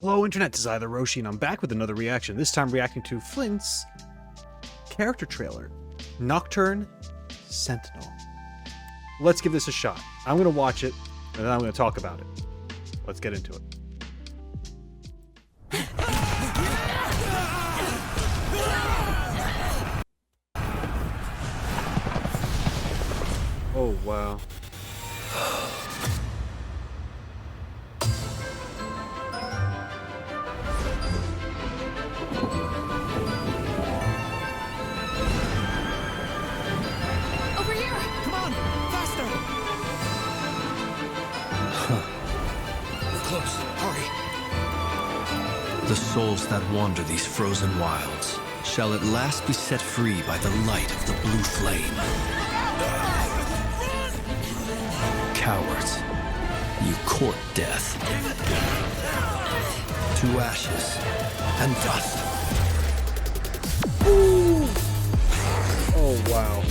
Hello Internet, this is either Roshi and I'm back with another reaction, this time reacting to Flint's character trailer, Nocturne Sentinel. Let's give this a shot. I'm going to watch it, and then I'm going to talk about it. Let's get into it. Oh, wow. Close, hurry. The souls that wander these frozen wilds shall at last be set free by the light of the blue flame. Cowards, you court death. To ashes and dust. Ooh. Oh, wow.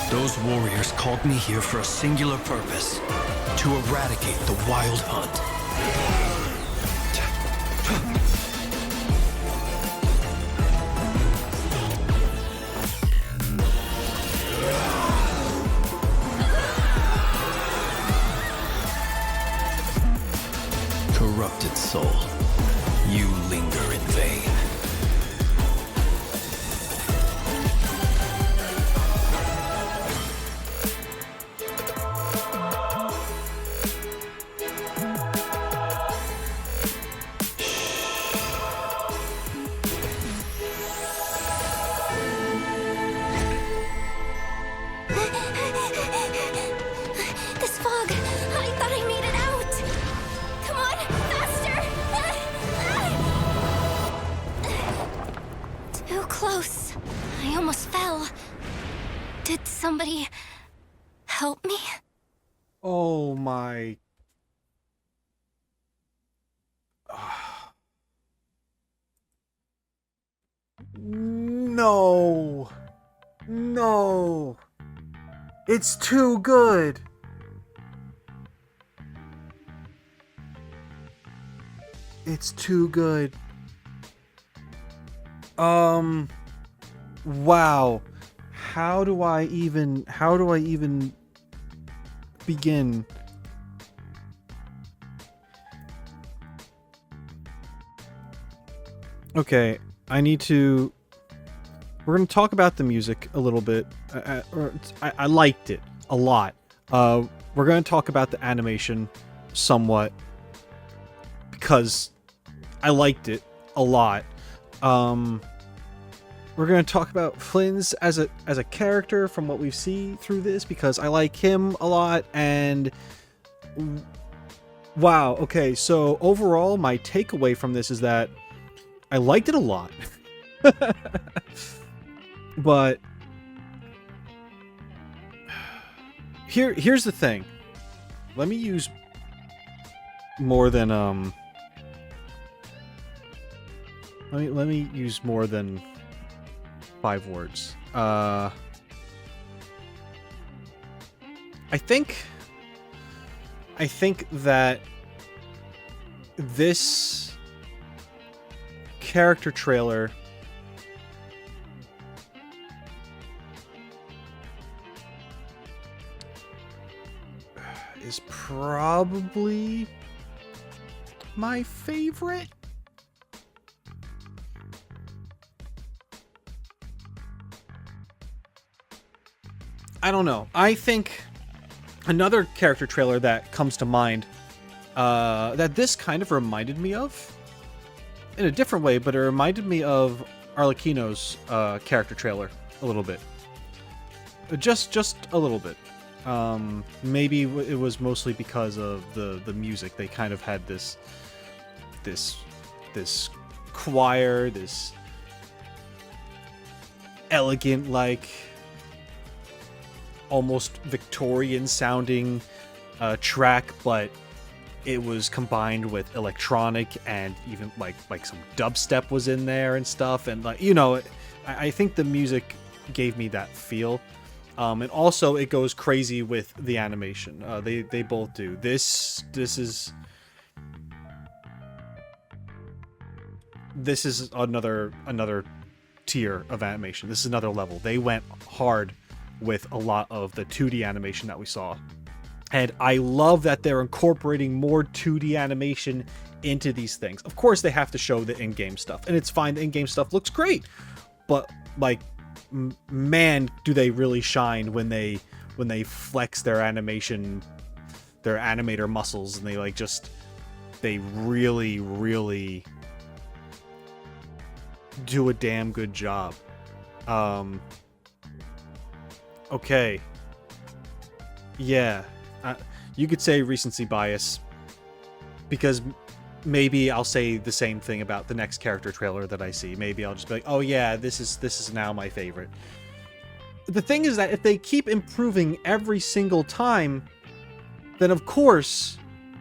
Those warriors called me here for a singular purpose, to eradicate the wild hunt. Corrupted soul, you linger in vain. This fog! I thought I made it out! Come on, faster! Too close. I almost fell. Did somebody help me? Oh, my... No. No. It's too good. It's too good. Wow. How do I even begin? Okay, we're going to talk about the music a little bit. I liked it a lot. We're going to talk about the animation somewhat because I liked it a lot. We're going to talk about Flins as a character from what we see through this because I like him a lot. And wow, okay, so overall my takeaway from this is that I liked it a lot. But here's the thing. Let me use more than let me use more than 5 words. I think that this character trailer is probably my favorite. I don't know. I think another character trailer that comes to mind that this kind of reminded me of in a different way, but it reminded me of Arlecchino's character trailer a little bit. Just a little bit. Maybe it was mostly because of the music. They kind of had this choir, this elegant, like, almost Victorian sounding track, but it was combined with electronic and even like some dubstep was in there and stuff. And like, you know, I think the music gave me that feel. And also it goes crazy with the animation. They both do. This is another tier of animation. This is another level. They went hard with a lot of the 2D animation that we saw. And I love that they're incorporating more 2D animation into these things. Of course, they have to show the in-game stuff, and it's fine. The in-game stuff looks great, but like, man, do they really shine when they flex their animation, their animator muscles, and they really do a damn good job. Okay. Yeah. You could say recency bias, because maybe I'll say the same thing about the next character trailer that I see. Maybe I'll just be like, oh yeah, this is now my favorite. The thing is that if they keep improving every single time, then of course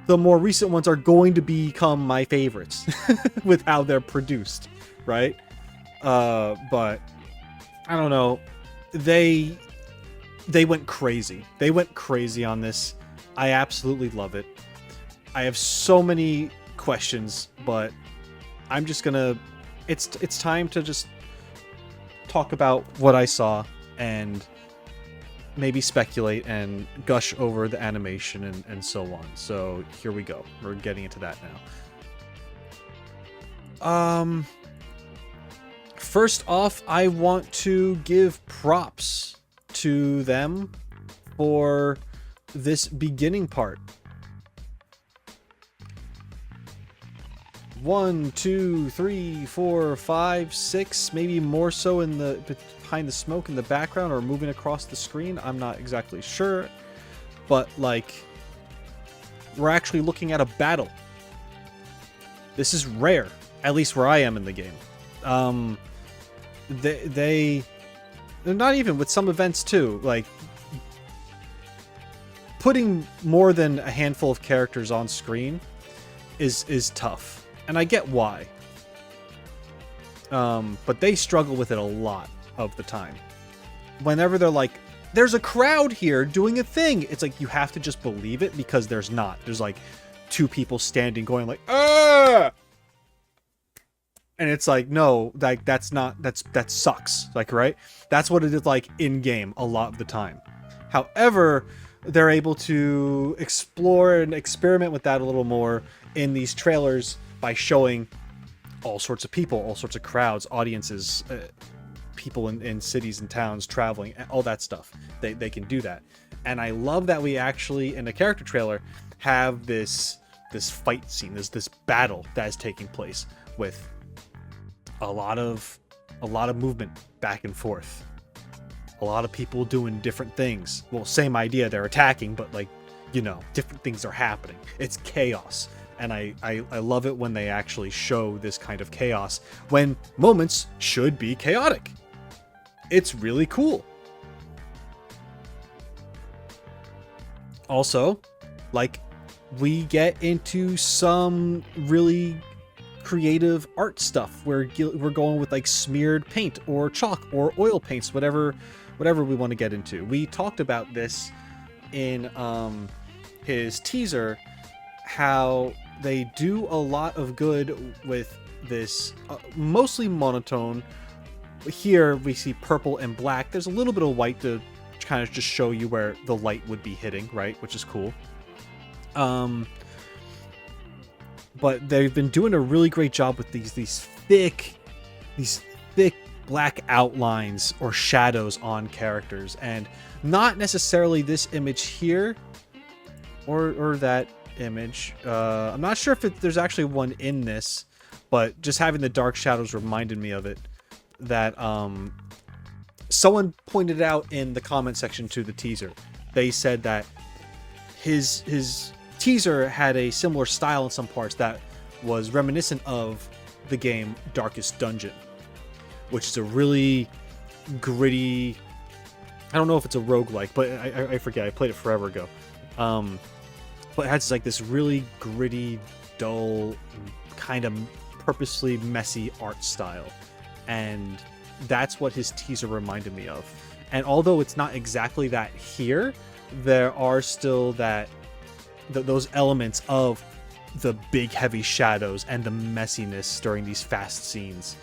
the more recent ones are going to become my favorites with how they're produced, right? But I don't know. They went crazy. They went crazy on this. I absolutely love it. I have so many questions, but I'm just gonna... It's time to just talk about what I saw and maybe speculate and gush over the animation and so on. So here we go. We're getting into that now. First off, I want to give props to them for this beginning part. 1, 2, 3, 4, 5, 6, maybe more so in the behind the smoke in the background or moving across the screen. I'm not exactly sure, but like, we're actually looking at a battle. This is rare, at least where I am in the game. They're not even with some events too, like putting more than a handful of characters on screen is tough, and I get why. But they struggle with it a lot of the time. Whenever they're like, there's a crowd here doing a thing, it's like, you have to just believe it, because there's not. There's like 2 people standing going like, ah! And it's like, no, like that sucks. Like, right? That's what it is like in game a lot of the time. However, they're able to explore and experiment with that a little more in these trailers by showing all sorts of people, all sorts of crowds, audiences, people in cities and towns traveling, all that stuff. They can do that. And I love that we actually, in the character trailer, have this fight scene, this battle that is taking place with a lot of movement back and forth. A lot of people doing different things. Well, same idea, they're attacking, but like, you know, different things are happening. It's chaos. And I love it when they actually show this kind of chaos when moments should be chaotic. It's really cool. Also, like, we get into some really creative art stuff where we're going with like smeared paint or chalk or oil paints, whatever we want to get into. We talked about this in his teaser, how they do a lot of good with this mostly monotone. Here we see purple and black. There's a little bit of white to kind of just show you where the light would be hitting, right? Which is cool. But they've been doing a really great job with these thick black outlines or shadows on characters, and not necessarily this image here or that image. I'm not sure if there's actually one in this, but just having the dark shadows reminded me of it. That someone pointed out in the comment section to the teaser. They said that his teaser had a similar style in some parts that was reminiscent of the game Darkest Dungeon, which is a really gritty, I don't know if it's a roguelike, but I forget. I played it forever ago. But it has like this really gritty, dull, kind of purposely messy art style. And that's what his teaser reminded me of. And although it's not exactly that here, there are still those elements of the big heavy shadows and the messiness during these fast scenes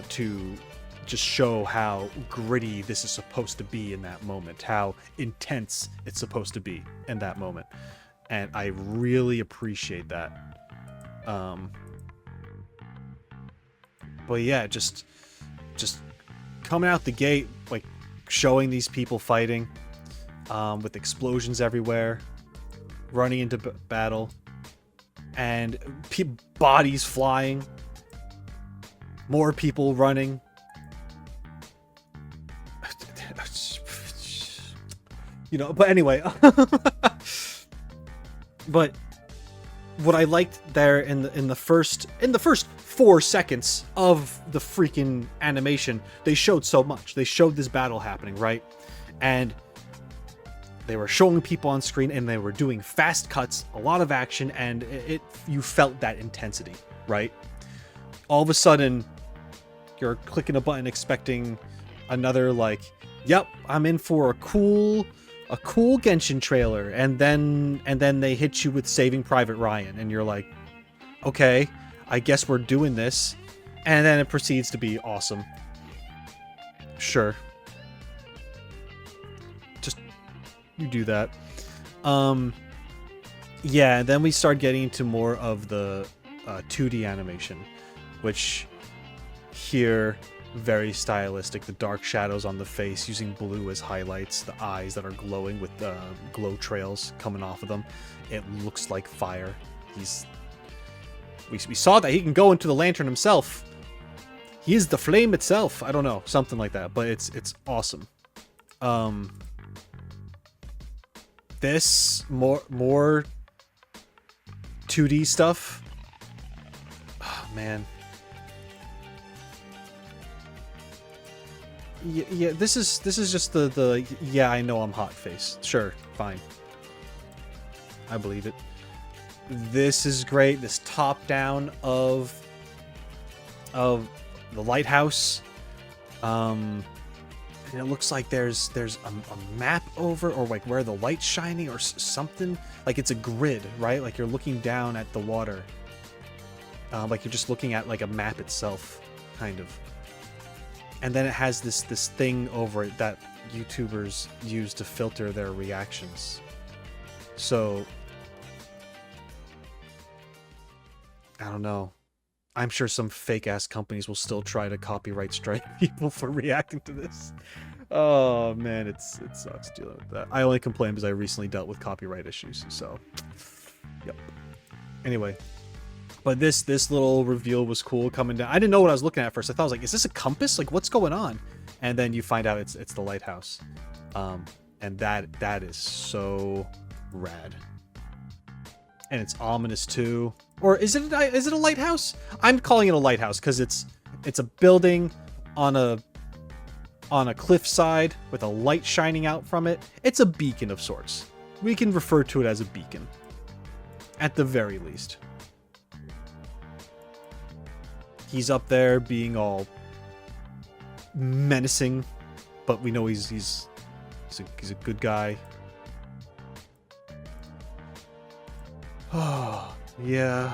to just show how gritty this is supposed to be in that moment, how intense it's supposed to be in that moment. And I really appreciate that. But yeah, just coming out the gate, like showing these people fighting with explosions everywhere, running into battle, and bodies flying, more people running. You know, but anyway. But what I liked there in the first 4 seconds of the freaking animation, they showed so much. They showed this battle happening, right? And they were showing people on screen, and they were doing fast cuts, a lot of action, and you felt that intensity, right? All of a sudden, you're clicking a button expecting another, like, yep, I'm in for a cool Genshin trailer, and then they hit you with Saving Private Ryan, and you're like, okay, I guess we're doing this, and then it proceeds to be awesome. Sure. Just, you do that. Yeah, and then we start getting into more of the 2D animation, which here, very stylistic. The dark shadows on the face, using blue as highlights, the eyes that are glowing with glow trails coming off of them. It looks like fire. We saw that he can go into the lantern himself. He is the flame itself. I don't know, something like that, but it's awesome. This more 2D stuff. Oh, man. Yeah, this is just the yeah, I know I'm hot face. Sure, fine. I believe it. This is great. This top down of the lighthouse. And it looks like there's a map over, or like where the light's shining, or something. Like it's a grid, right? Like you're looking down at the water. Like you're just looking at like a map itself, kind of. And then it has this thing over it that YouTubers use to filter their reactions. So, I don't know. I'm sure some fake-ass companies will still try to copyright strike people for reacting to this. Oh, man, it sucks dealing with that. I only complain because I recently dealt with copyright issues, so... Yep. Anyway. But this little reveal was cool coming down. I didn't know what I was looking at first. I thought I was like, is this a compass? Like, what's going on? And then you find out it's the lighthouse. And that is so rad. And it's ominous too. Or is it a lighthouse? I'm calling it a lighthouse because it's a building on a cliffside with a light shining out from it. It's a beacon of sorts. We can refer to it as a beacon. At the very least. He's up there being all menacing, but we know he's a good guy. Oh, yeah.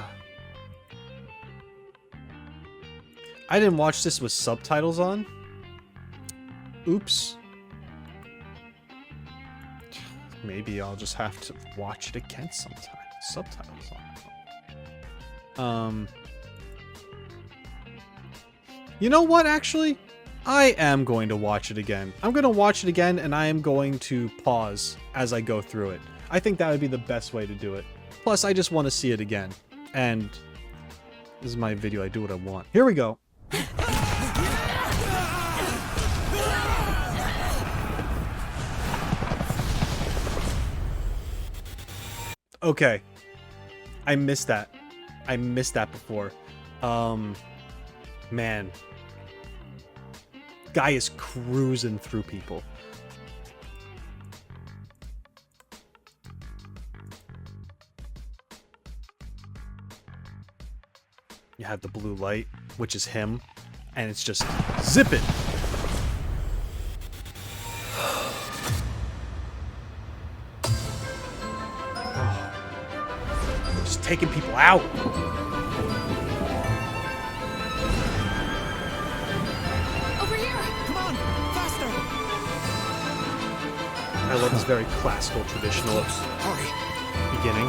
I didn't watch this with subtitles on. Oops. Maybe I'll just have to watch it again sometime. Subtitles on. You know what, actually? I am going to watch it again. I'm going to watch it again, and I am going to pause as I go through it. I think that would be the best way to do it. Plus, I just want to see it again. And this is my video. I do what I want. Here we go. Okay. I missed that. I missed that before. Man. Guy is cruising through people. You have the blue light, which is him, and it's just zipping. Just taking people out. Over here! Come on, faster! I love this very classical, traditional Hurry! beginning.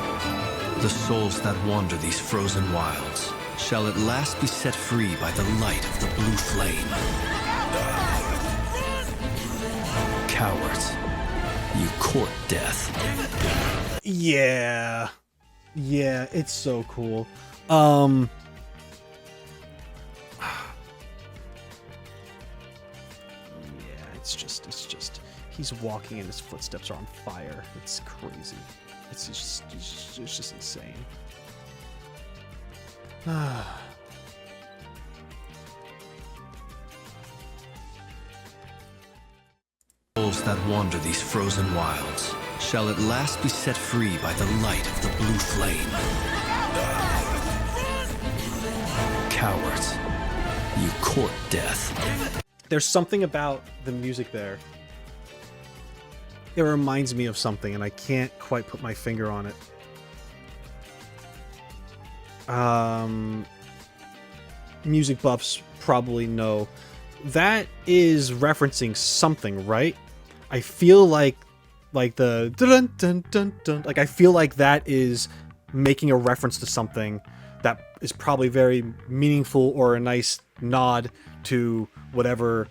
The souls that wander these frozen wilds shall at last be set free by the light of the blue flame. Cowards, you court death. Yeah. Yeah, it's so cool. Yeah, it's just he's walking and his footsteps are on fire. It's crazy. It's just insane. Souls that wander these frozen wilds shall at last be set free by the light of the blue flame. Cowards, you court death. There's something about the music there. It reminds me of something, and I can't quite put my finger on it. Music buffs probably know. That is referencing something, right? I feel like the dun dun dun dun. Like I feel like that is making a reference to something that is probably very meaningful or a nice nod to whatever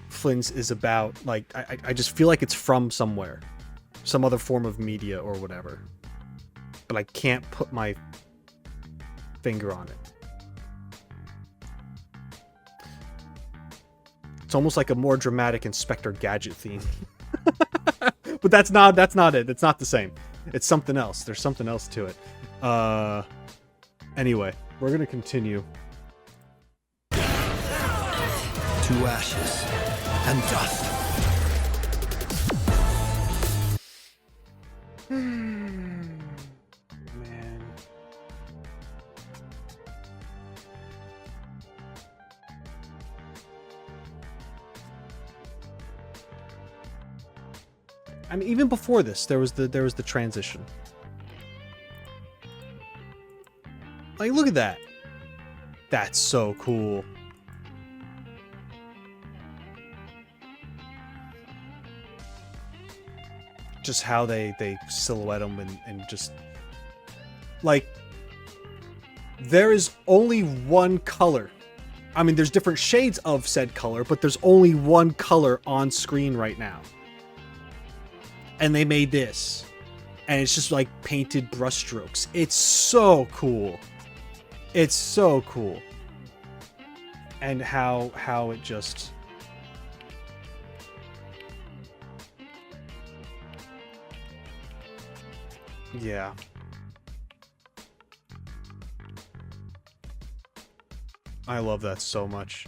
Flins is about. Like I just feel like it's from somewhere, some other form of media or whatever, but I can't put my finger on it. It's almost like a more dramatic Inspector Gadget theme. But that's not it. It's not the same. It's something else. There's something else to it. Anyway, we're gonna continue. To ashes and dust. Man. I mean, even before this, there was the transition. Like, look at that. That's so cool. Just how they silhouette them and just like there is only one color. I mean, there's different shades of said color, but there's only one color on screen right now. And they made this, and it's just like painted brushstrokes. It's so cool. It's so cool. And how it just yeah. I love that so much.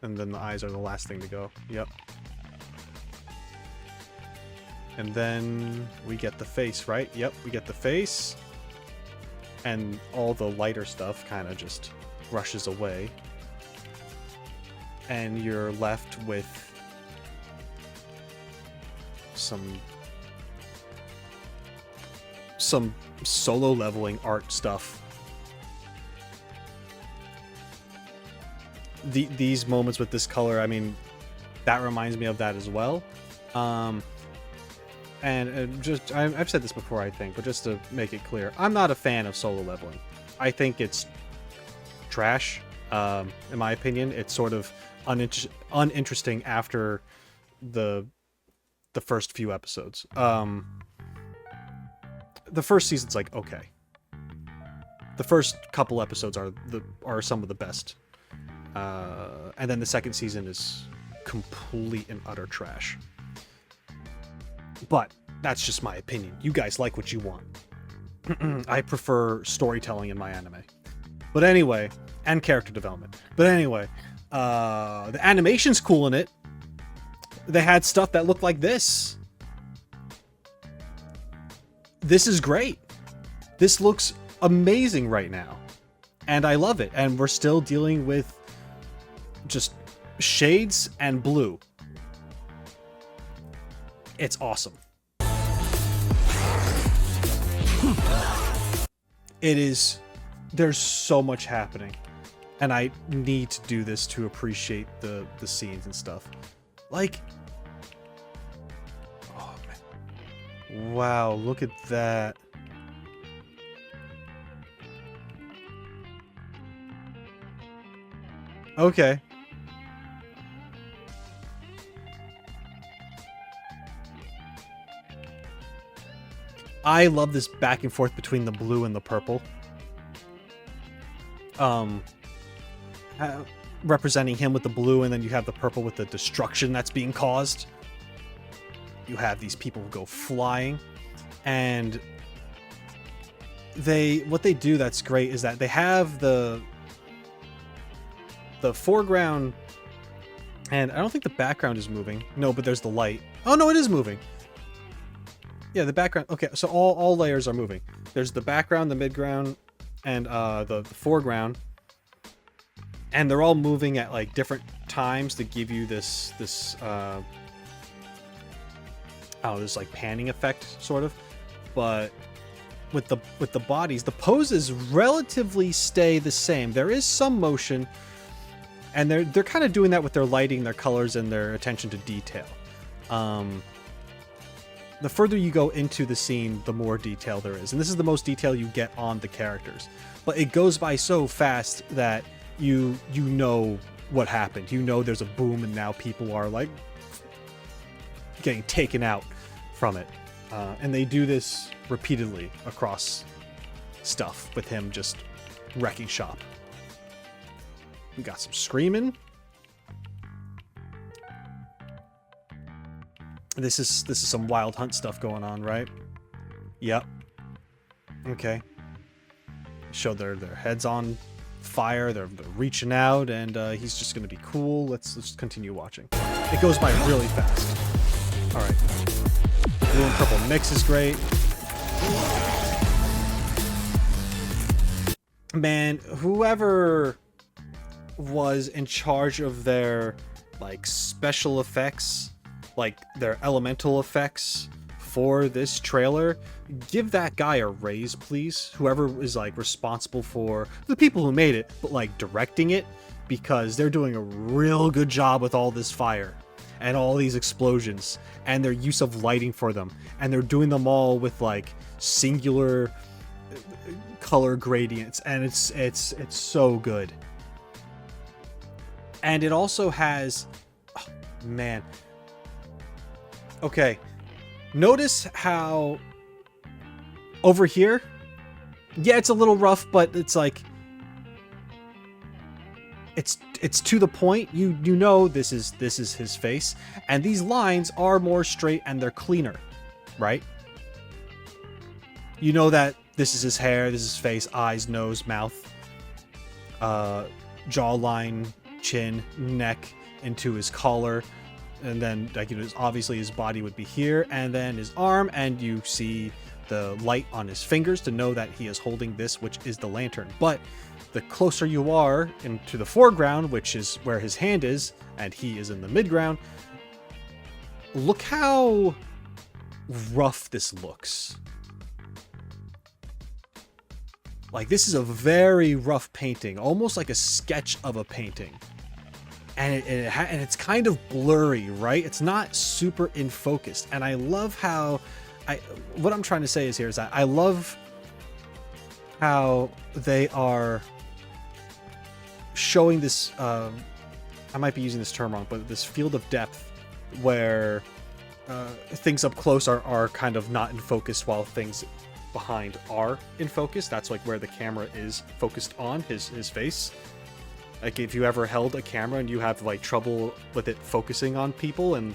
And then the eyes are the last thing to go. Yep. And then we get the face, right? Yep, we get the face. And all the lighter stuff kind of just rushes away. And you're left with some solo leveling art stuff. These moments with this color, I mean, that reminds me of that as well. And just, I've said this before, I think, but just to make it clear, I'm not a fan of solo leveling. I think it's trash, in my opinion. It's sort of uninteresting after the first few episodes. The first season's like, okay. The first couple episodes are some of the best. And then the second season is complete and utter trash. But that's just my opinion. You guys like what you want. I prefer storytelling in my anime. But anyway, and character development. But anyway, the animation's cool in it. They had stuff that looked like this. This is great. This looks amazing right now. And I love it. And we're still dealing with just shades and blue. It's awesome. It is. There's so much happening. And I need to do this to appreciate the scenes and stuff. Like, oh man. Wow, look at that. Okay. I love this back and forth between the blue and the purple. Representing him with the blue, and then you have the purple with the destruction that's being caused. You have these people who go flying, and what they do that's great is that they have the foreground, and I don't think the background is moving. No, but there's the light. Oh no, it is moving. Yeah, the background. Okay, so all layers are moving. There's the background, the midground, and the foreground. And they're all moving at like different times to give you this this like panning effect sort of. But with the bodies, the poses relatively stay the same. There is some motion, and they're kind of doing that with their lighting, their colors, and their attention to detail. The further you go into the scene, the more detail there is. And this is the most detail you get on the characters. But it goes by so fast that you know what happened. You know there's a boom and now people are like getting taken out from it. And they do this repeatedly across stuff with him just wrecking shop. We got some screaming. This is some Wild Hunt stuff going on, right? Yep. Okay. Show their heads on fire. They're reaching out, and he's just gonna be cool. Let's continue watching. It goes by really fast. All right. Blue and purple mix is great. Man, whoever was in charge of their like special effects, like their elemental effects for this trailer, give that guy a raise, please. Whoever is like responsible for the people who made it, but like directing it, because they're doing a real good job with all this fire and all these explosions and their use of lighting for them, and they're doing them all with like singular color gradients, and it's so good. And it also has, oh, man. Okay, notice how over here, yeah, it's a little rough, but it's like it's to the point. You know this is his face, and these lines are more straight and they're cleaner, right? You know that this is his hair, this is his face, eyes, nose, mouth, jawline, chin, neck, into his collar. And then, like, obviously his body would be here, and then his arm, and you see the light on his fingers to know that he is holding this, which is the lantern. But the closer you are into the foreground, which is where his hand is, and he is in the midground, look how rough this looks. Like, this is a very rough painting, almost like a sketch of a painting. And it's kind of blurry, right? It's not super in focus. And I love how what I'm trying to say is here is that I love how they are showing this, I might be using this term wrong, but this field of depth where things up close are kind of not in focus while things behind are in focus. That's like where the camera is focused on his face. Like, if you ever held a camera and you have like trouble with it focusing on people, and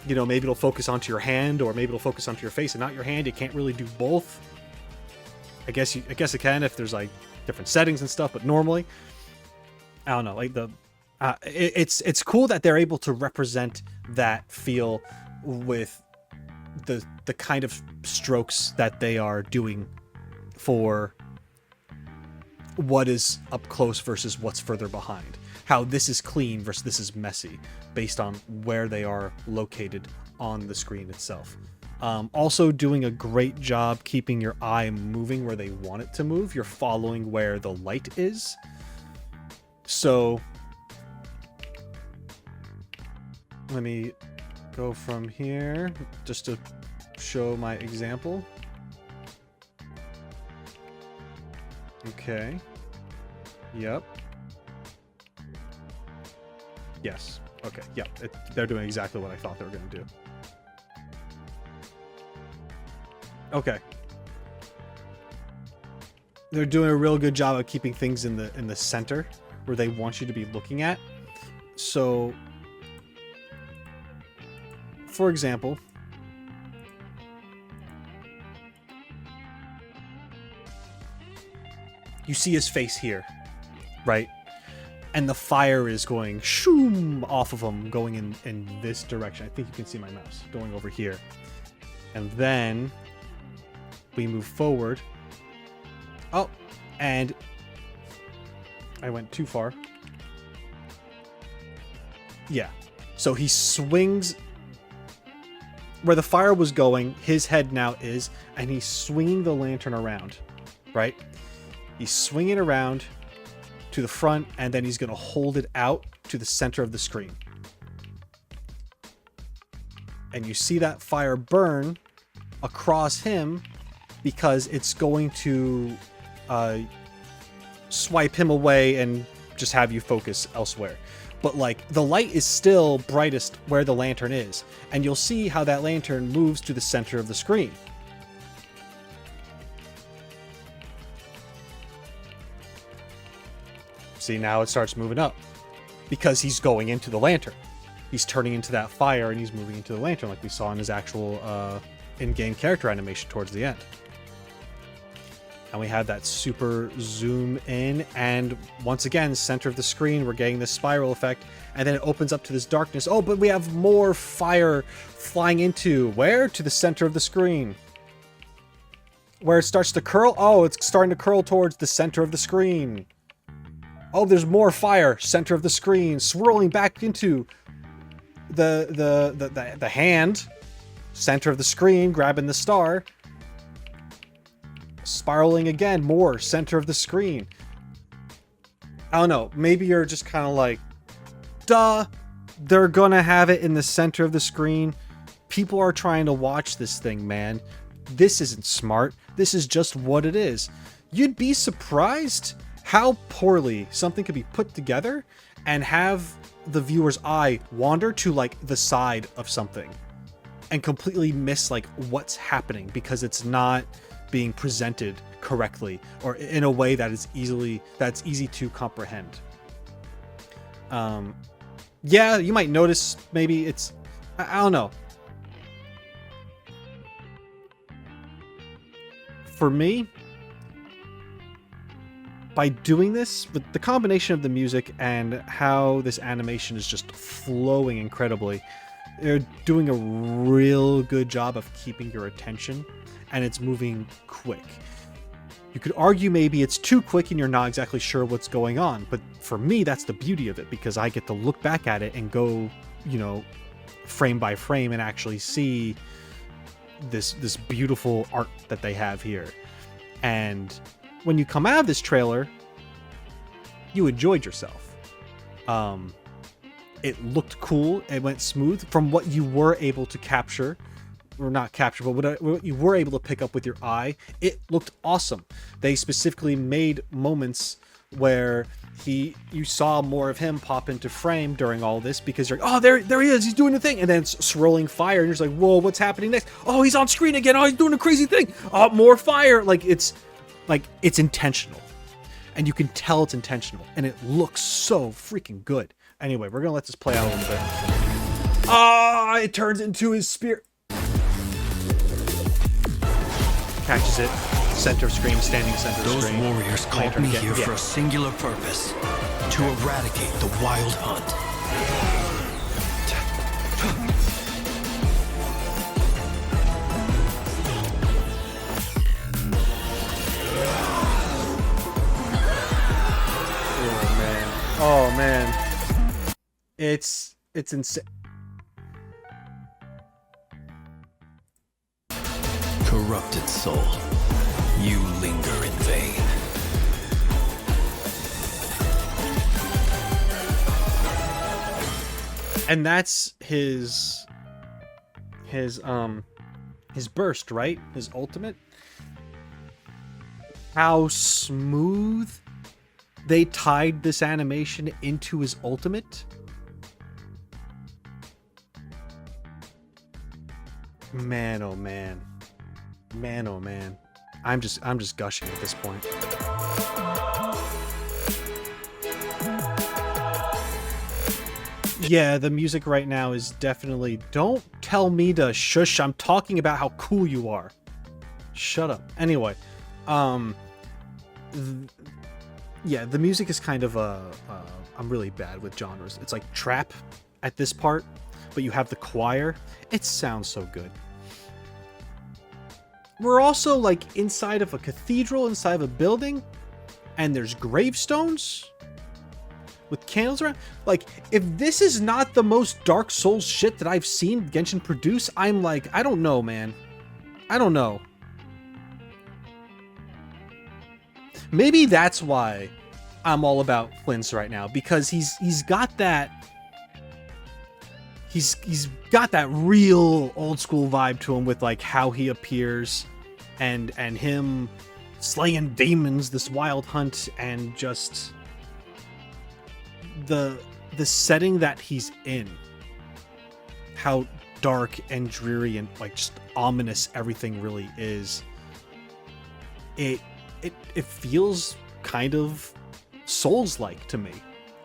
you know, maybe it'll focus onto your hand, or maybe it'll focus onto your face and not your hand. You can't really do both. I guess it can if there's like different settings and stuff, but normally, I don't know. Like it's cool that they're able to represent that feel with the kind of strokes that they are doing for what is up close versus what's further behind. How this is clean versus this is messy, based on where they are located on the screen itself. Also doing a great job keeping your eye moving where they want it to move. You're following where the light is. So let me go from here just to show my example. Okay. Yep. Yes. Okay. Yep. They're doing exactly what I thought they were going to do. Okay. They're doing a real good job of keeping things in the center where they want you to be looking at. So, for example, you see his face here, right? And the fire is going shoom off of him, going in this direction. I think you can see my mouse going over here. And then we move forward. Oh, and I went too far. Yeah. So he swings where the fire was going, his head now is, and he's swinging the lantern around, right? He's swinging around to the front, and then he's going to hold it out to the center of the screen. And you see that fire burn across him because it's going to swipe him away and just have you focus elsewhere. But like the light is still brightest where the lantern is, and you'll see how that lantern moves to the center of the screen. See, now it starts moving up because he's going into the lantern. He's turning into that fire and he's moving into the lantern like we saw in his actual in-game character animation towards the end. And we have that super zoom in, and once again, center of the screen, we're getting this spiral effect, and then it opens up to this darkness. Oh, but we have more fire flying into where? To the center of the screen. Where it starts to curl? Oh, it's starting to curl towards the center of the screen. Oh, there's more fire, center of the screen, swirling back into the hand, center of the screen, grabbing the star. Spiraling again, more center of the screen. I don't know, maybe you're just kind of like, duh, they're gonna have it in the center of the screen. People are trying to watch this thing, man. This isn't smart. This is just what it is. You'd be surprised how poorly something could be put together and have the viewer's eye wander to like the side of something and completely miss like what's happening because it's not being presented correctly or in a way that is easy to comprehend. Yeah, you might notice maybe it's, I don't know. For me, by doing this, with the combination of the music and how this animation is just flowing incredibly, they're doing a real good job of keeping your attention, and it's moving quick. You could argue maybe it's too quick and you're not exactly sure what's going on, but for me, that's the beauty of it, because I get to look back at it and go, you know, frame by frame and actually see this beautiful art that they have here. And when you come out of this trailer, you enjoyed yourself. It looked cool. It went smooth from what you were able to capture, or not capture, but what you were able to pick up with your eye. It looked awesome. They specifically made moments where you saw more of him pop into frame during all this, because you're like, oh, there he is, he's doing the thing, and then it's swirling fire, and you're just like, whoa, what's happening next? Oh, he's on screen again. Oh, he's doing a crazy thing. Oh, more fire. It's intentional, and you can tell it's intentional, and it looks so freaking good. Anyway, we're gonna let this play out a little bit. Ah, it turns into his spear. Catches it. Center of screen, standing center of screen. Those warriors called me here for a singular purpose: to eradicate the wild hunt. man. It's insane. Corrupted soul, you linger in vain. And that's his burst, right? His ultimate. How smooth they tied this animation into his ultimate. Man, oh man. Man, oh man. I'm just gushing at this point. Yeah, the music right now is definitely... Don't tell me to shush. I'm talking about how cool you are. Shut up. Anyway, yeah, the music is kind of I'm really bad with genres. It's like trap at this part, but you have the choir. It sounds so good. We're also like inside of a cathedral, inside of a building, and there's gravestones with candles around. Like, if this is not the most Dark Souls shit that I've seen Genshin produce, I'm like, I don't know, man. I don't know. Maybe that's why I'm all about Flins right now, because he's got that he's got that real old school vibe to him with like how he appears and him slaying demons, this wild hunt, and just the setting that he's in, how dark and dreary and like just ominous everything really is. It feels kind of Souls-like to me,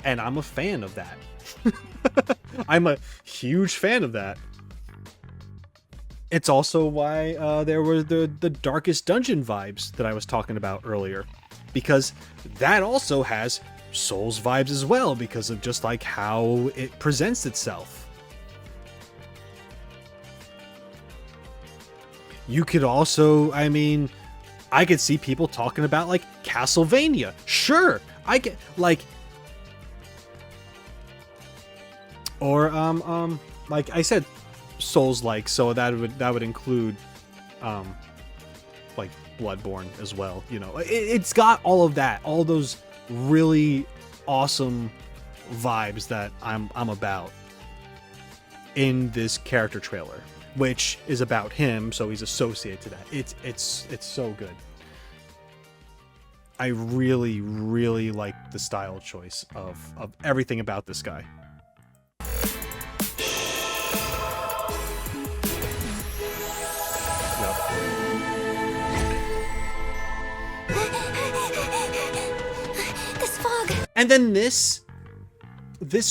and I'm a fan of that. I'm a huge fan of that. It's also why there were the darkest dungeon vibes that I was talking about earlier, because that also has Souls vibes as well, because of just like how it presents itself. You could also, I mean, I could see people talking about like Castlevania. Sure, I get like, or like I said, Souls-like, so that would include like Bloodborne as well. You know, it's got all of that, all those really awesome vibes that I'm about in this character trailer, which is about him, so he's associated to that. It's so good. I really, really like the style choice of everything about this guy. This fog. And then this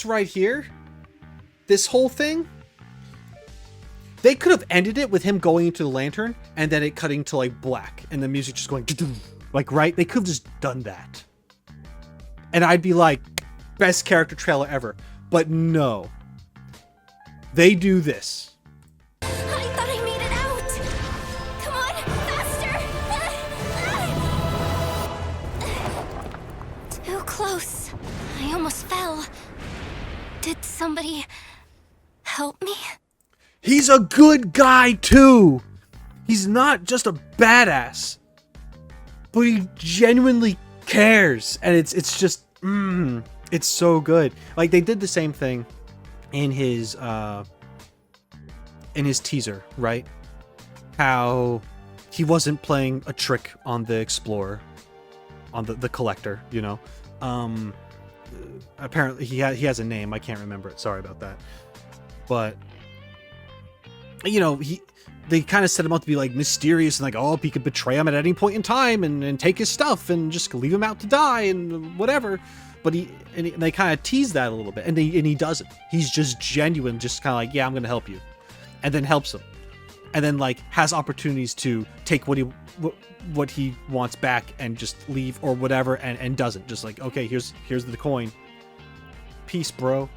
right here, this whole thing, they could have ended it with him going into the lantern and then it cutting to like black and the music just going like, right? They could have just done that. And I'd be like, best character trailer ever. But no. They do this. I thought I made it out. Come on, faster. Too close. I almost fell. Did somebody help me? He's a good guy too. He's not just a badass, but he genuinely cares, and it's just it's so good. Like, they did the same thing in his teaser, right? How he wasn't playing a trick on the explorer, on the collector, you know. Apparently he has a name, I can't remember it, sorry about that. But you know, they kind of set him up to be like mysterious and like, oh, he could betray him at any point in time and take his stuff and just leave him out to die and whatever. But they kind of tease that a little bit, and he doesn't. He's just genuine, just kind of like, yeah, I'm gonna help you, and then helps him, and then like has opportunities to take what he wants back and just leave or whatever, and doesn't. Just like, okay, here's the coin. Peace, bro.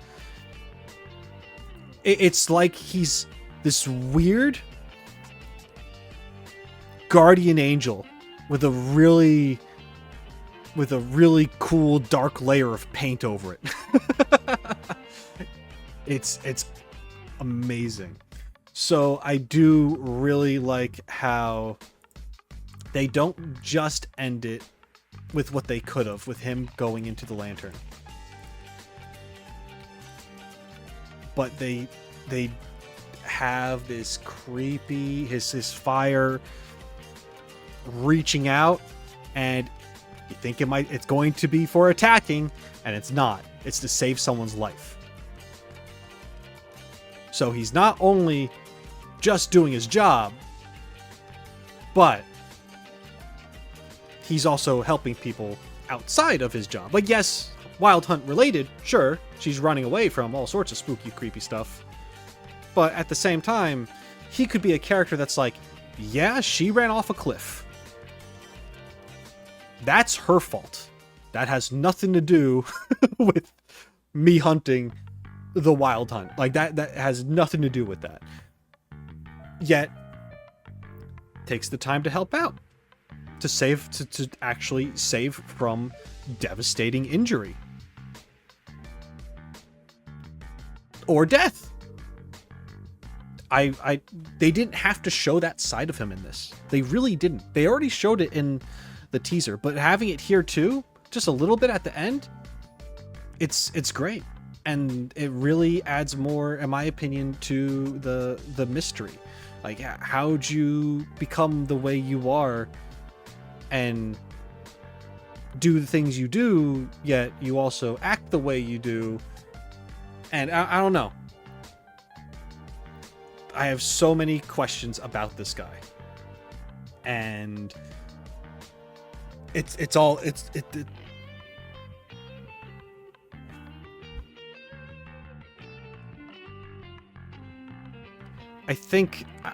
It's like he's this weird guardian angel with a really with a really cool dark layer of paint over it. It's amazing. So I do really like how they don't just end it with what they could have, with him going into the lantern. But they have this creepy, his fire reaching out, and you think it's going to be for attacking, and it's not. It's to save someone's life. So he's not only just doing his job, but he's also helping people outside of his job. Like, yes, Wild Hunt related, sure, she's running away from all sorts of spooky, creepy stuff. But at the same time, he could be a character that's like, yeah, she ran off a cliff. That's her fault. That has nothing to do with me hunting the Wild Hunt. Like, that has nothing to do with that. Yet, takes the time to help out. To actually save from devastating injury. Or death. They didn't have to show that side of him in this. They really didn't. They already showed it in the teaser, but having it here too, just a little bit at the end, it's great. And it really adds more, in my opinion, to the mystery. Like, how'd you become the way you are and do the things you do, yet you also act the way you do? And I don't know. I have so many questions about this guy. And it's all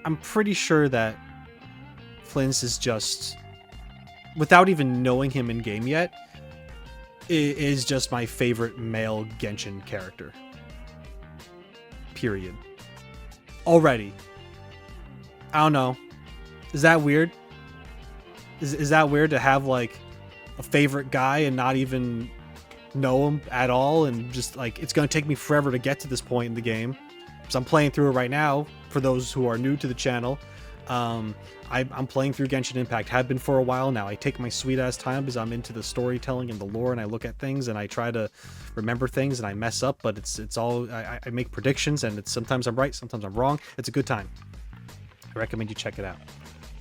I'm pretty sure that Flins is just, without even knowing him in game yet, is just my favorite male Genshin character. Period. Already. I don't know. Is that weird? Is that weird to have like a favorite guy and not even know him at all, and just like, it's gonna take me forever to get to this point in the game? Because I'm playing through it right now. For those who are new to the channel, I'm playing through Genshin Impact. Have been for a while now. I take my sweet ass time because I'm into the storytelling and the lore, and I look at things and I try to remember things, and I mess up, but it's all I make predictions, and it's sometimes I'm right, sometimes I'm wrong. It's a good time. I recommend you check it out.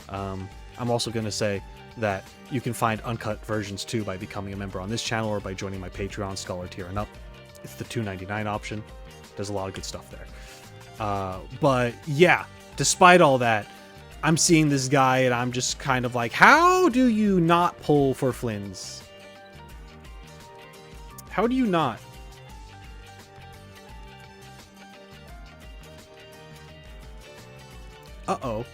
I'm also going to say that you can find uncut versions too by becoming a member on this channel or by joining my Patreon Scholar tier and up. It's the $2.99 option. There's a lot of good stuff there. But yeah, despite all that, I'm seeing this guy and I'm just kind of like, how do you not pull for Flins? How do you not? Uh-oh.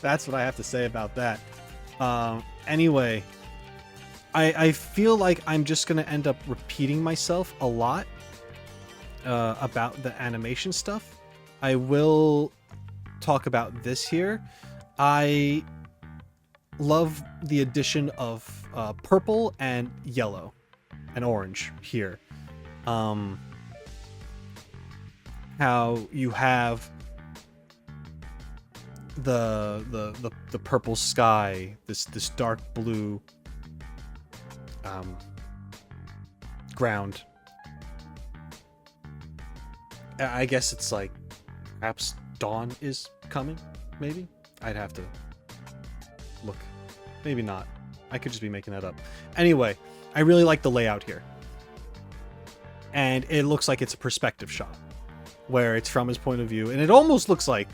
That's what I have to say about that. Anyway, I feel like I'm just going to end up repeating myself a lot about the animation stuff. I will talk about this here. I love the addition of purple and yellow and orange here. How you have the purple sky, this dark blue ground. I guess it's like perhaps dawn is coming, maybe? I'd have to look. Maybe not. I could just be making that up. Anyway, I really like the layout here. And it looks like it's a perspective shot where it's from his point of view, and it almost looks like,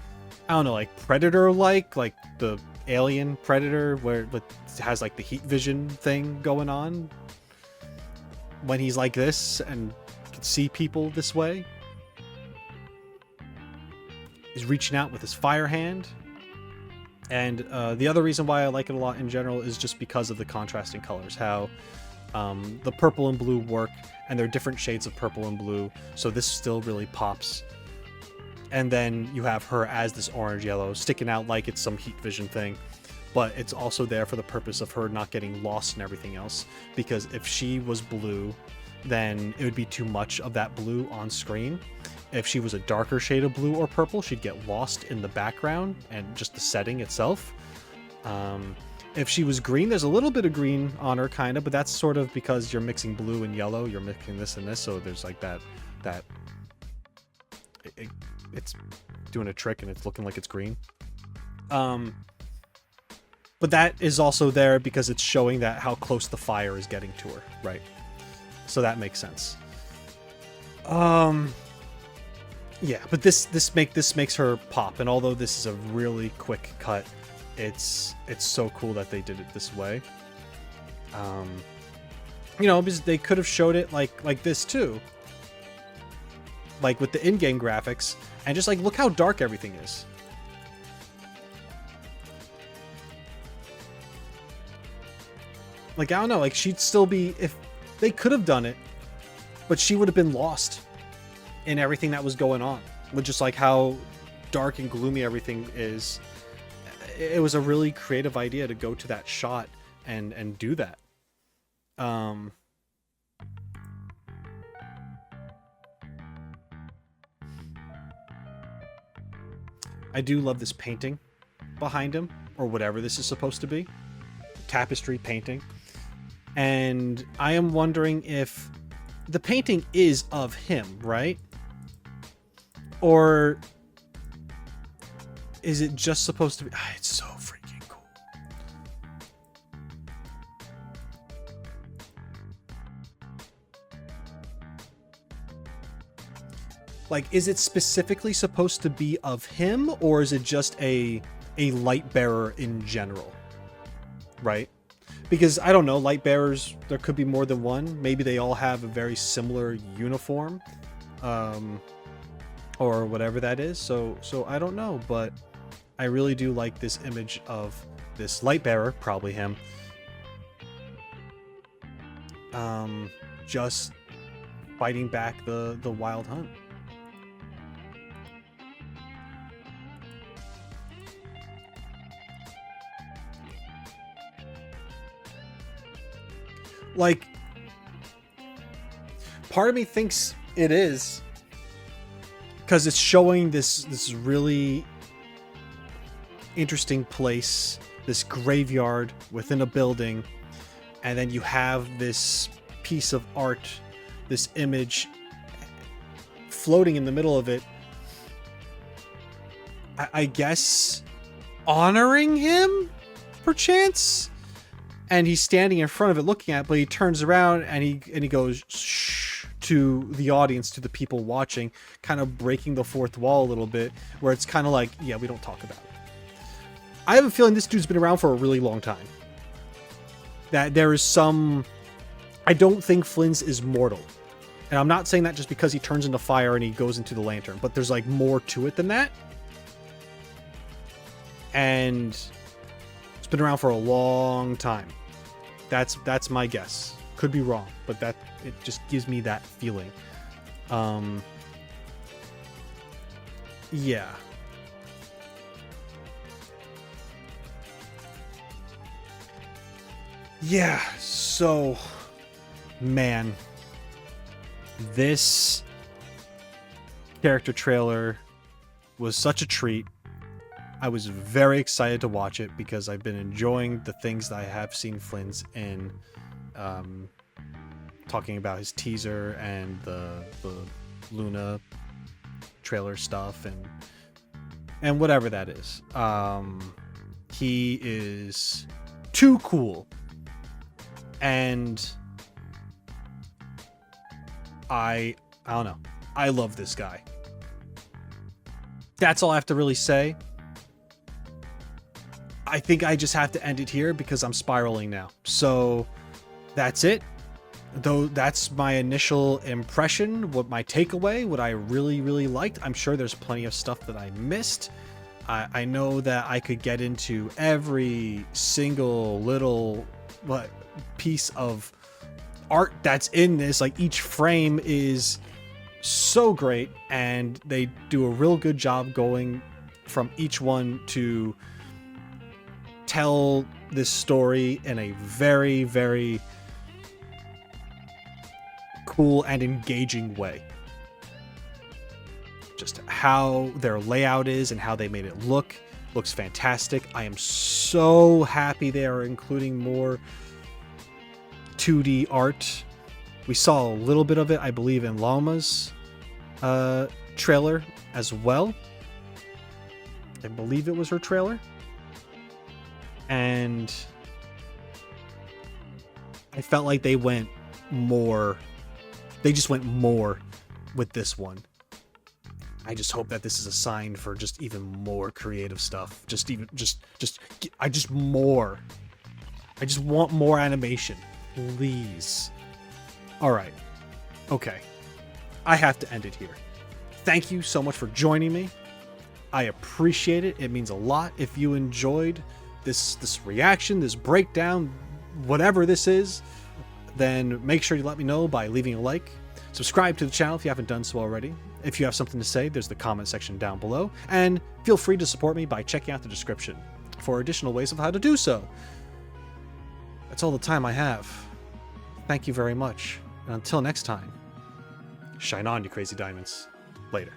I don't know, like Predator-like the Alien Predator, where it has like the heat vision thing going on when he's like this and can see people this way. He's reaching out with his fire hand. And the other reason why I like it a lot in general is just because of the contrasting colors, how the purple and blue work, and there are different shades of purple and blue, so this still really pops. And then you have her as this orange yellow, sticking out like it's some heat vision thing. but it's also there for the purpose of her not getting lost and everything else. Because if she was blue, then it would be too much of that blue on screen. If she was a darker shade of blue or purple, she'd get lost in the background and just the setting itself. If she was green, there's a little bit of green on her, kind of, but that's sort of because you're mixing blue and yellow. You're mixing this and this, so there's like that it's doing a trick and it's looking like it's green. But that is also there because it's showing that how close the fire is getting to her, right? So that makes sense. Yeah, but this makes her pop, and although this is a really quick cut, it's so cool that they did it this way. You know, because they could have showed it like this too, like with the in-game graphics, and just like look how dark everything is. Like, I don't know, like she'd still be, if they could have done it, but she would have been lost in everything that was going on with just like how dark and gloomy everything is. It was a really creative idea to go to that shot and do that. I do love this painting behind him, or whatever this is supposed to be. Tapestry painting. And I am wondering if the painting is of him, right? Or is it just supposed to be... it's so freaking cool. Like, is it specifically supposed to be of him, or is it just a light bearer in general? Right? Because, I don't know, light bearers, there could be more than one. Maybe they all have a very similar uniform. Or whatever that is. So I don't know, but I really do like this image of this light bearer, probably him, just fighting back the wild hunt. Like, part of me thinks it is, because it's showing this really interesting place, this graveyard within a building, and then you have this piece of art, this image floating in the middle of it. I guess honoring him, perchance. And he's standing in front of it looking at it, but he turns around and he goes shh to the audience, to the people watching, kind of breaking the fourth wall a little bit, where it's kind of like, yeah, we don't talk about it. I have a feeling this dude's been around for a really long time. That there is some... I don't think Flins is mortal. And I'm not saying that just because he turns into fire and he goes into the lantern, but there's like more to it than that. And it's been around for a long time. That's my guess. Could be wrong, but that it just gives me that feeling. Yeah. Yeah, so man, this character trailer was such a treat. I was very excited to watch it because I've been enjoying the things that I have seen Flins in, talking about his teaser and the Luna trailer stuff and whatever that is. He is too cool, and I don't know. I love this guy. That's all I have to really say. I think I just have to end it here because I'm spiraling now. So that's it. Though that's my initial impression, what my takeaway, what I really, really liked. I'm sure there's plenty of stuff that I missed. I know that I could get into every single little piece of art that's in this. Like, each frame is so great, and they do a real good job going from each one to tell this story in a very, very cool and engaging way. Just how their layout is and how they made it looks fantastic. I am so happy they are including more 2D art. We saw a little bit of it, I believe, in Llama's trailer as well. I believe it was her trailer. And I felt like they went more. They just went more with this one. I just hope that this is a sign for just even more creative stuff. I just want more animation. Please. All right. Okay. I have to end it here. Thank you so much for joining me. I appreciate it. It means a lot. If you enjoyed this reaction, this breakdown, whatever this is, then make sure you let me know by leaving a like. Subscribe to the channel if you haven't done so already. If you have something to say, there's the comment section down below. And feel free to support me by checking out the description for additional ways of how to do so. That's all the time I have. Thank you very much. And until next time, shine on, you crazy diamonds. Later.